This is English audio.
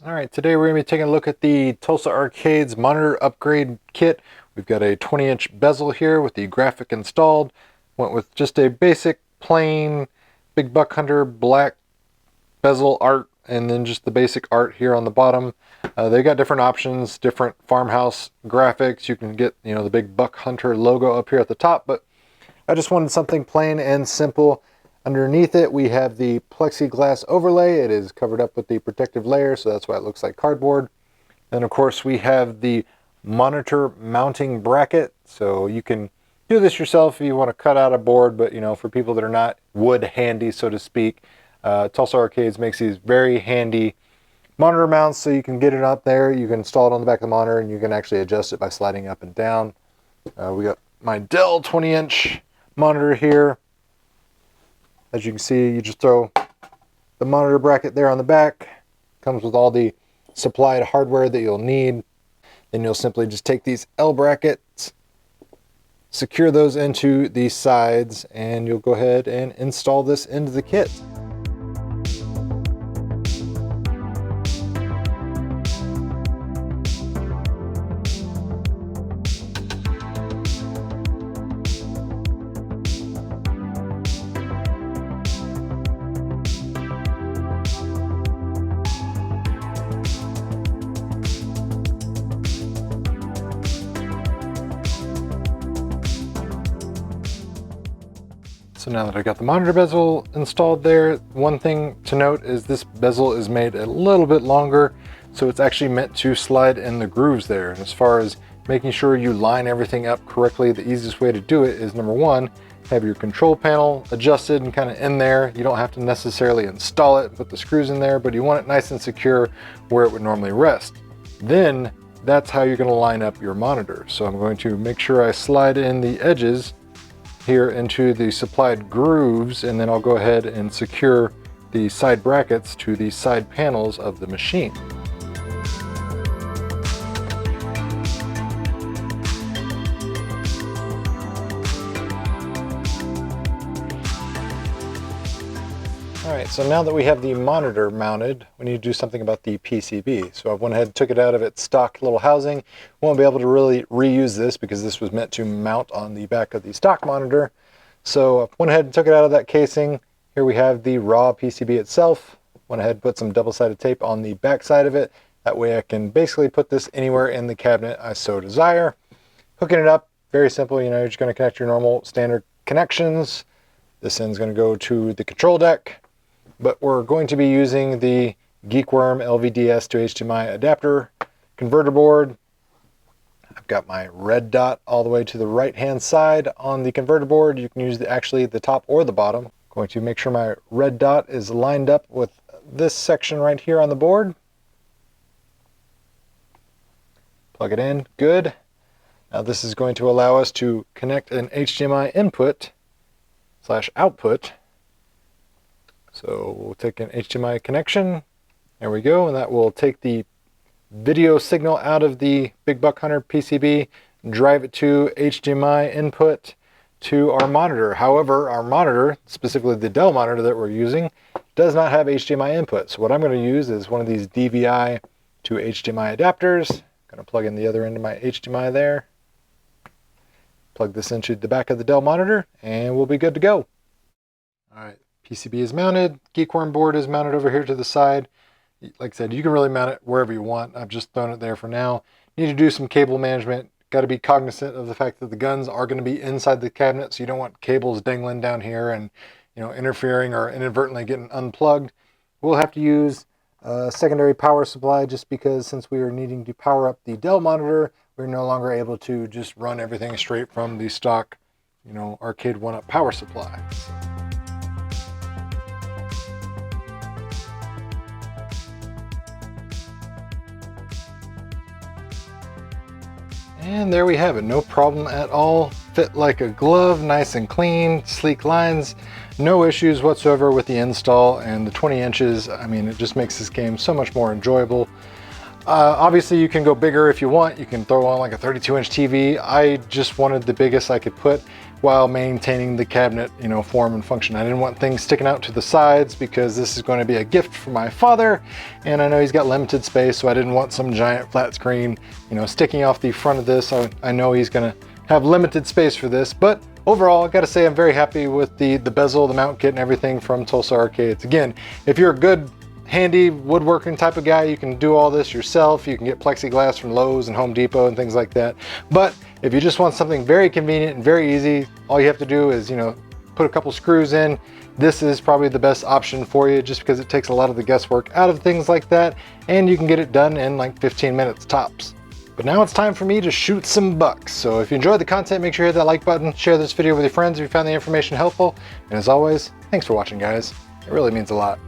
All right, today we're going to be taking a look at the Tulsa Arcade's monitor upgrade kit. We've got a 20-inch bezel here with the graphic installed. Went with just a basic plain Big Buck Hunter black bezel art, and then just the basic art here on the bottom. They got different options, different farmhouse graphics. You can get, the Big Buck Hunter logo up here at the top, but I just wanted something plain and simple. Underneath it, we have the plexiglass overlay. It is covered up with the protective layer, so that's why it looks like cardboard. Then, of course, we have the monitor mounting bracket. So you can do this yourself if you want to cut out a board, but, for people that are not wood handy, so to speak, Tulsa Arcades makes these very handy monitor mounts, so you can get it up there. You can install it on the back of the monitor, and you can actually adjust it by sliding up and down. We got my Dell 20-inch monitor here. As you can see, you just throw the monitor bracket there on the back. Comes with all the supplied hardware that you'll need. Then you'll simply just take these L brackets, secure those into the sides, and you'll go ahead and install this into the kit. So now that I got the monitor bezel installed there, one thing to note is this bezel is made a little bit longer, so it's actually meant to slide in the grooves there. And as far as making sure you line everything up correctly, the easiest way to do it is, number one, have your control panel adjusted and kind of in there. You don't have to necessarily install it and put the screws in there, but you want it nice and secure where it would normally rest. Then that's how you're going to line up your monitor. So I'm going to make sure I slide in the edges here into the supplied grooves, and then I'll go ahead and secure the side brackets to the side panels of the machine. Alright, so now that we have the monitor mounted, we need to do something about the PCB. So I went ahead and took it out of its stock little housing. Won't be able to really reuse this because this was meant to mount on the back of the stock monitor. So I went ahead and took it out of that casing. Here we have the raw PCB itself. Went ahead and put some double-sided tape on the back side of it. That way I can basically put this anywhere in the cabinet I so desire. Hooking it up, very simple. You're just going to connect your normal standard connections. This end's going to go to the control deck. But we're going to be using the Geekworm LVDS to HDMI Adapter Converter Board. I've got my red dot all the way to the right-hand side on the converter board. You can use actually the top or the bottom. I'm going to make sure my red dot is lined up with this section right here on the board. Plug it in, good. Now this is going to allow us to connect an HDMI input / output. So we'll take an HDMI connection, there we go, and that will take the video signal out of the Big Buck Hunter PCB, drive it to HDMI input to our monitor. However, our monitor, specifically the Dell monitor that we're using, does not have HDMI input. So what I'm going to use is one of these DVI to HDMI adapters. I'm going to plug in the other end of my HDMI there, plug this into the back of the Dell monitor, and we'll be good to go. All right. PCB is mounted, Geekworm board is mounted over here to the side. Like I said, you can really mount it wherever you want. I've just thrown it there for now. Need to do some cable management. Got to be cognizant of the fact that the guns are going to be inside the cabinet, so you don't want cables dangling down here and interfering or inadvertently getting unplugged. We'll have to use a secondary power supply just because since we are needing to power up the Dell monitor, we're no longer able to just run everything straight from the stock, Arcade1Up power supply. And there we have it, no problem at all. Fit like a glove, nice and clean, sleek lines, no issues whatsoever with the install, and the 20 inches, I mean, it just makes this game so much more enjoyable. Obviously you can go bigger if you want, you can throw on like a 32-inch TV. I just wanted the biggest I could put, while maintaining the cabinet, you know, form and function. I didn't want things sticking out to the sides because this is going to be a gift for my father, and I know he's got limited space, so I didn't want some giant flat screen, you know, sticking off the front of this. I know he's gonna have limited space for this, but overall, I gotta say I'm very happy with the bezel, the mount kit, and everything from Tulsa Arcades. Again, if you're a good, handy woodworking type of guy, you can do all this yourself. You can get plexiglass from Lowe's and Home Depot and things like that. But if you just want something very convenient and very easy, all you have to do is, you know, put a couple screws in. This is probably the best option for you, just because it takes a lot of the guesswork out of things like that, and you can get it done in like 15 minutes tops. But now it's time for me to shoot some bucks. So if you enjoyed the content, make sure you hit that like button, share this video with your friends if you found the information helpful, and as always, thanks for watching, guys. It really means a lot.